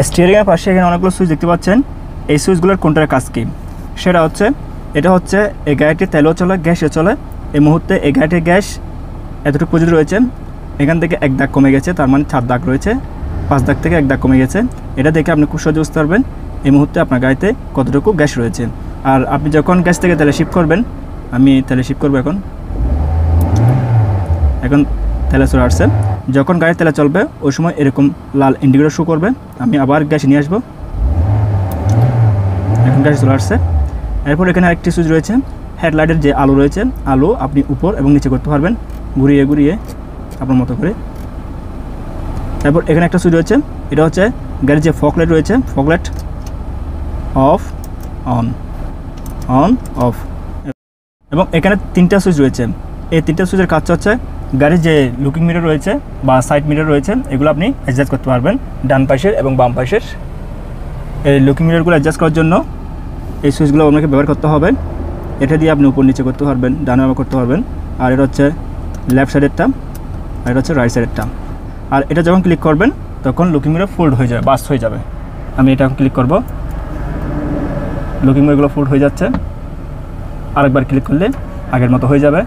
স্টিয়ারিংয়ের পাশে এখানে অনেকগুলো সুইচ দেখতে পাচ্ছেন। এই সুইচগুলোর কোনটার কাজ কী সেটা হচ্ছে, এটা হচ্ছে এই গাড়িটি তেলেও চলে, গ্যাসে চলে। এই মুহূর্তে এই গাড়িটির গ্যাস এতটুকু পর্যন্ত রয়েছে, এখান থেকে 1 দাগ কমে গেছে, তার মানে 4 দাগ রয়েছে, 5 দাগ থেকে 1 দাগ কমে গেছে। এটা দেখে আপনি খুব সহজে বুঝতে পারবেন এই মুহূর্তে আপনার গাড়িতে কতটুকু গ্যাস রয়েছে। আর আপনি যখন গ্যাস থেকে তেলে শিফট করবেন, আমি তেলে শিফট করবো এখন তেলে চলে আসছে। যখন গাড়ি তেলে চলবে ওই সময় এরকম লাল ইন্ডিকেটর শো করবে। আমি আবার গ্যাস নিয়ে আসবো, এখন গ্যাস চলে আসছে। এরপর এখানে আরেকটি সুইচ রয়েছে, হেডলাইটের যে আলো রয়েছে, আলো আপনি উপর এবং নিচে করতে পারবেন ঘুরিয়ে ঘুরিয়ে আপনার মতো করে। তারপর এখানে একটা সুইচ রয়েছে, এটা হচ্ছে গাড়ির যে ফগ লাইট রয়েছে, fog light off on on of. এবং এখানে 3টা সুইচ রয়েছে। এই 3টা সুইচের কাজ হচ্ছে গাড়ির যে লুকিং মিরর রয়েছে বা সাইড মিরর রয়েছে, এগুলো আপনি অ্যাডজাস্ট করতে পারবেন ডান পাশের এবং বাম পাশের। এই লুকিং মিররগুলো অ্যাডজাস্ট করার জন্য এই সুইচগুলো আপনাকে ব্যবহার করতে হবে। এটা দিয়ে আপনি উপর নিচে করতে পারবেন, ডান বাম করতে পারবেন। আর এটা হচ্ছে লেফট সাইডেরটা, আর এটা হচ্ছে রাইট সাইডেরটা। আর এটা যখন ক্লিক করবেন তখন লুকিং মিরর ফোল্ড হয়ে যাবে, বাস্ট হয়ে যাবে। আমি এটা ক্লিক করব, লুকিং মিররগুলো ফোল্ড হয়ে যাচ্ছে। আরেকবার ক্লিক করলে আগের মতো হয়ে যাবে।